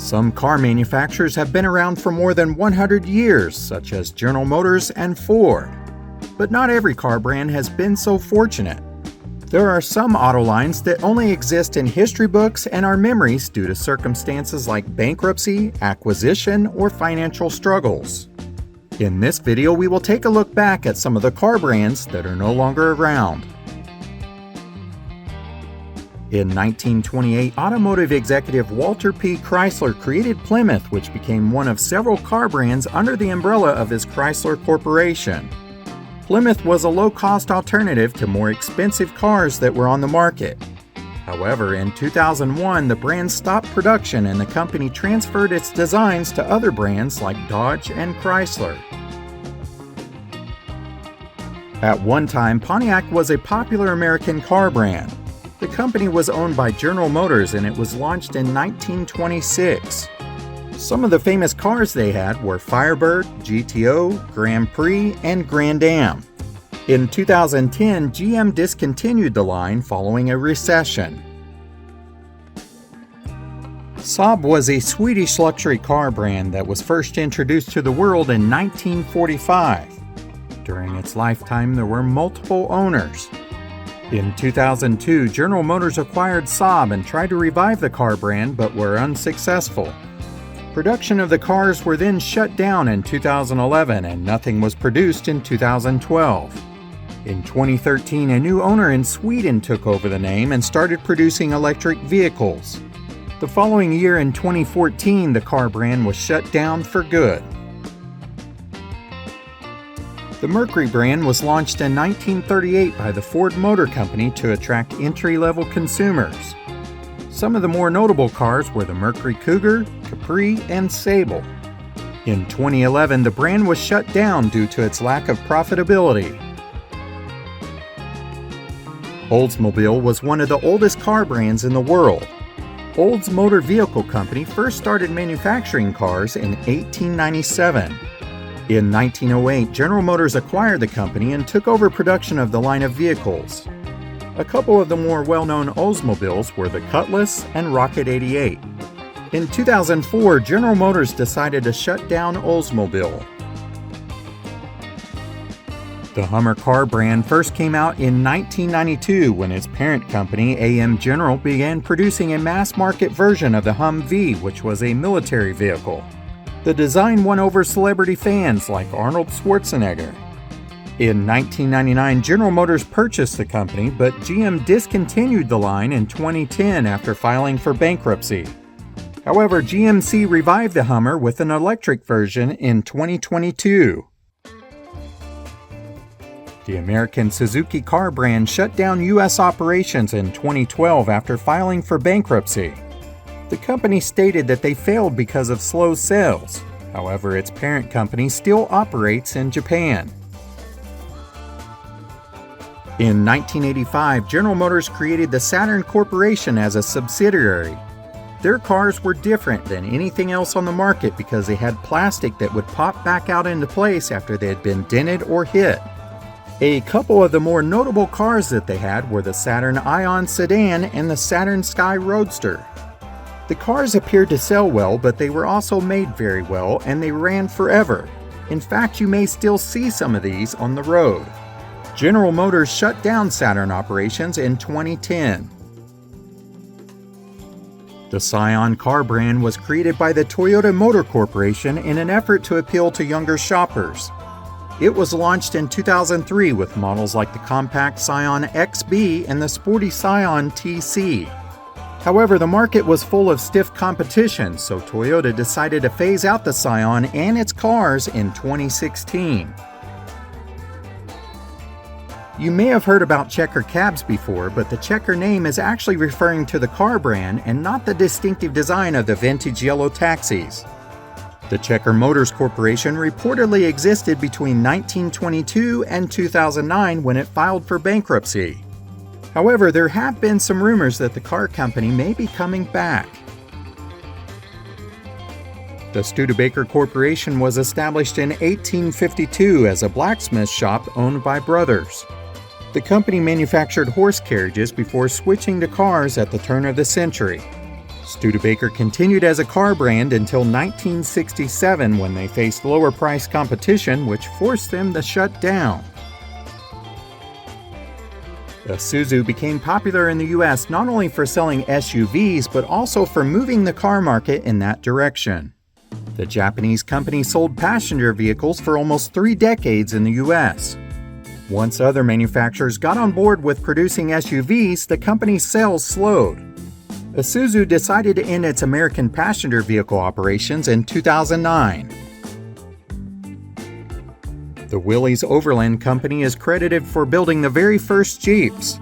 Some car manufacturers have been around for more than 100 years, such as General Motors and Ford. But not every car brand has been so fortunate. There are some auto lines that only exist in history books and our memories due to circumstances like bankruptcy, acquisition, or financial struggles. In this video, we will take a look back at some of the car brands that are no longer around. In 1928, automotive executive Walter P. Chrysler created Plymouth, which became one of several car brands under the umbrella of his Chrysler Corporation. Plymouth was a low-cost alternative to more expensive cars that were on the market. However, in 2001, the brand stopped production and the company transferred its designs to other brands like Dodge and Chrysler. At one time, Pontiac was a popular American car brand. The company was owned by General Motors and it was launched in 1926. Some of the famous cars they had were Firebird, GTO, Grand Prix, and Grand Am. In 2010, GM discontinued the line following a recession. Saab was a Swedish luxury car brand that was first introduced to the world in 1945. During its lifetime, there were multiple owners. In 2002, General Motors acquired Saab and tried to revive the car brand but were unsuccessful. Production of the cars were then shut down in 2011 and nothing was produced in 2012. In 2013, a new owner in Sweden took over the name and started producing electric vehicles. The following year in 2014, the car brand was shut down for good. The Mercury brand was launched in 1938 by the Ford Motor Company to attract entry-level consumers. Some of the more notable cars were the Mercury Cougar, Capri, and Sable. In 2011, the brand was shut down due to its lack of profitability. Oldsmobile was one of the oldest car brands in the world. Olds Motor Vehicle Company first started manufacturing cars in 1897. In 1908, General Motors acquired the company and took over production of the line of vehicles. A couple of the more well-known Oldsmobiles were the Cutlass and Rocket 88. In 2004, General Motors decided to shut down Oldsmobile. The Hummer car brand first came out in 1992 when its parent company, AM General, began producing a mass-market version of the Humvee, which was a military vehicle. The design won over celebrity fans like Arnold Schwarzenegger. In 1999, General Motors purchased the company, but GM discontinued the line in 2010 after filing for bankruptcy. However, GMC revived the Hummer with an electric version in 2022. The American Suzuki car brand shut down U.S. operations in 2012 after filing for bankruptcy. The company stated that they failed because of slow sales. However, its parent company still operates in Japan. In 1985, General Motors created the Saturn Corporation as a subsidiary. Their cars were different than anything else on the market because they had plastic that would pop back out into place after they had been dented or hit. A couple of the more notable cars that they had were the Saturn Ion sedan and the Saturn Sky Roadster. The cars appeared to sell well, but they were also made very well and they ran forever. In fact, you may still see some of these on the road. General Motors shut down Saturn operations in 2010. The Scion car brand was created by the Toyota Motor Corporation in an effort to appeal to younger shoppers. It was launched in 2003 with models like the compact Scion XB and the sporty Scion TC. However, the market was full of stiff competition, so Toyota decided to phase out the Scion and its cars in 2016. You may have heard about Checker cabs before, but the Checker name is actually referring to the car brand and not the distinctive design of the vintage yellow taxis. The Checker Motors Corporation reportedly existed between 1922 and 2009 when it filed for bankruptcy. However, there have been some rumors that the car company may be coming back. The Studebaker Corporation was established in 1852 as a blacksmith shop owned by brothers. The company manufactured horse carriages before switching to cars at the turn of the century. Studebaker continued as a car brand until 1967 when they faced lower price competition, which forced them to shut down. Isuzu became popular in the US not only for selling SUVs but also for moving the car market in that direction. The Japanese company sold passenger vehicles for almost 3 decades in the US. Once other manufacturers got on board with producing SUVs, the company's sales slowed. Isuzu decided to end its American passenger vehicle operations in 2009. The Willys Overland Company is credited for building the very first Jeeps.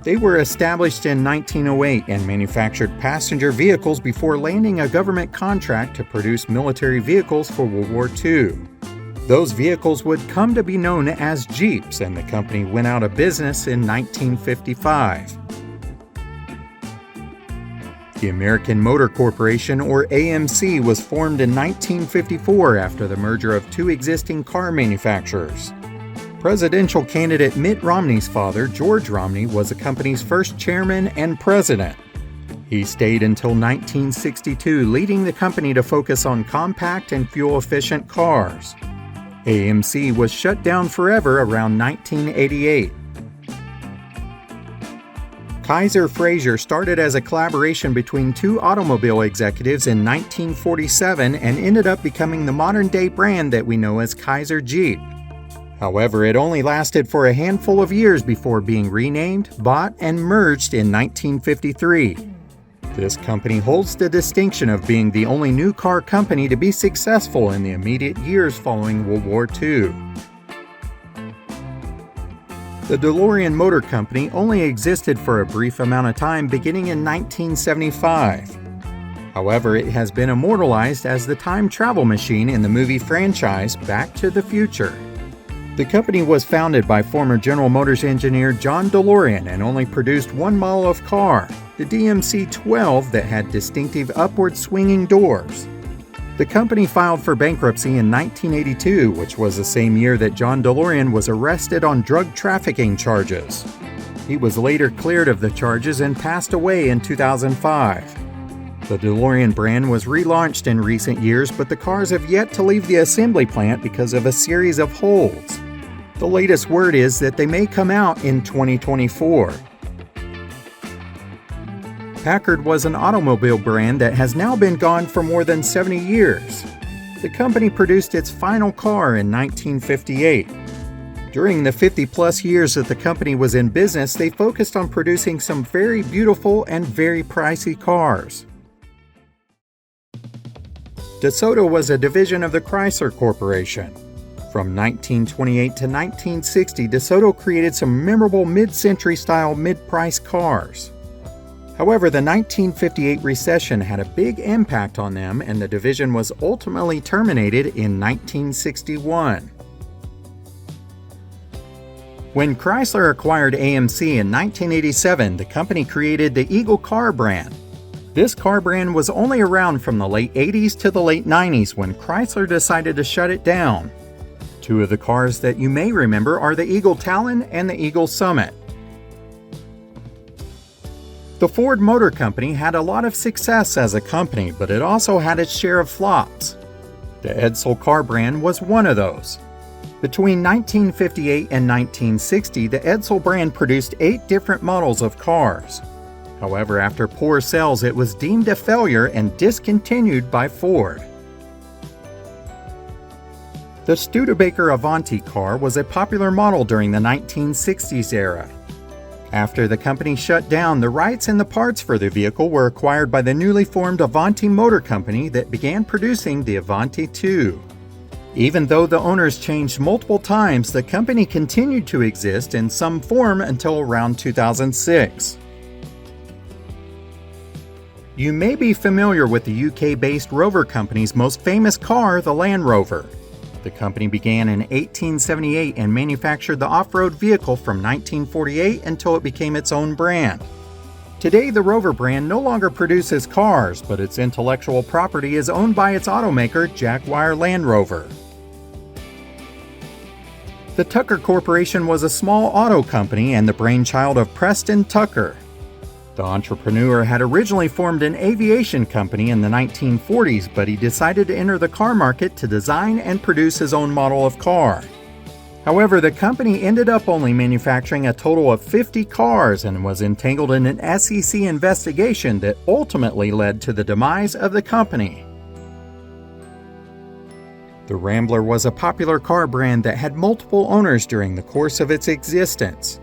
They were established in 1908 and manufactured passenger vehicles before landing a government contract to produce military vehicles for World War II. Those vehicles would come to be known as Jeeps, and the company went out of business in 1955. The American Motor Corporation, or AMC, was formed in 1954 after the merger of 2 existing car manufacturers. Presidential candidate Mitt Romney's father, George Romney, was the company's first chairman and president. He stayed until 1962, leading the company to focus on compact and fuel-efficient cars. AMC was shut down forever around 1988. Kaiser Frazer started as a collaboration between 2 automobile executives in 1947 and ended up becoming the modern-day brand that we know as Kaiser Jeep. However, it only lasted for a handful of years before being renamed, bought, and merged in 1953. This company holds the distinction of being the only new car company to be successful in the immediate years following World War II. The DeLorean Motor Company only existed for a brief amount of time beginning in 1975. However, it has been immortalized as the time travel machine in the movie franchise Back to the Future. The company was founded by former General Motors engineer John DeLorean and only produced 1 model of car, the DMC-12, that had distinctive upward swinging doors. The company filed for bankruptcy in 1982, which was the same year that John DeLorean was arrested on drug trafficking charges. He was later cleared of the charges and passed away in 2005. The DeLorean brand was relaunched in recent years, but the cars have yet to leave the assembly plant because of a series of holds. The latest word is that they may come out in 2024. Packard was an automobile brand that has now been gone for more than 70 years. The company produced its final car in 1958. During the 50-plus years that the company was in business, they focused on producing some very beautiful and very pricey cars. DeSoto was a division of the Chrysler Corporation. From 1928 to 1960, DeSoto created some memorable mid-century style mid-price cars. However, the 1958 recession had a big impact on them, and the division was ultimately terminated in 1961. When Chrysler acquired AMC in 1987, the company created the Eagle car brand. This car brand was only around from the late 80s to the late 90s when Chrysler decided to shut it down. 2 of the cars that you may remember are the Eagle Talon and the Eagle Summit. The Ford Motor Company had a lot of success as a company, but it also had its share of flops. The Edsel car brand was one of those. Between 1958 and 1960, the Edsel brand produced 8 different models of cars. However, after poor sales, it was deemed a failure and discontinued by Ford. The Studebaker Avanti car was a popular model during the 1960s era. After the company shut down, the rights and the parts for the vehicle were acquired by the newly formed Avanti Motor Company that began producing the Avanti II. Even though the owners changed multiple times, the company continued to exist in some form until around 2006. You may be familiar with the UK-based Rover Company's most famous car, the Land Rover. The company began in 1878 and manufactured the off-road vehicle from 1948 until it became its own brand. Today, the Rover brand no longer produces cars, but its intellectual property is owned by its automaker, Jaguar Land Rover. The Tucker Corporation was a small auto company and the brainchild of Preston Tucker. The entrepreneur had originally formed an aviation company in the 1940s, but he decided to enter the car market to design and produce his own model of car. However, the company ended up only manufacturing a total of 50 cars and was entangled in an SEC investigation that ultimately led to the demise of the company. The Rambler was a popular car brand that had multiple owners during the course of its existence.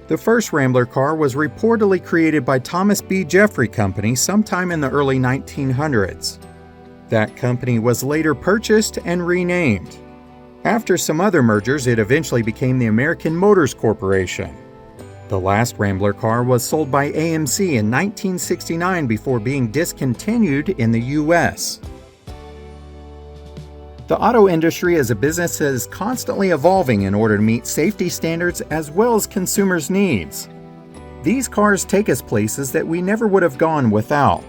The first Rambler car was reportedly created by Thomas B. Jeffrey Company sometime in the early 1900s. That company was later purchased and renamed. After some other mergers, it eventually became the American Motors Corporation. The last Rambler car was sold by AMC in 1969 before being discontinued in the U.S. The auto industry is a business that is constantly evolving in order to meet safety standards as well as consumers' needs. These cars take us places that we never would have gone without,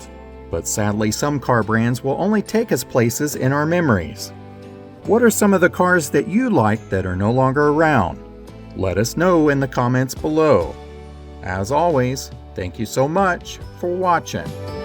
but sadly some car brands will only take us places in our memories. What are some of the cars that you like that are no longer around? Let us know in the comments below. As always, thank you so much for watching.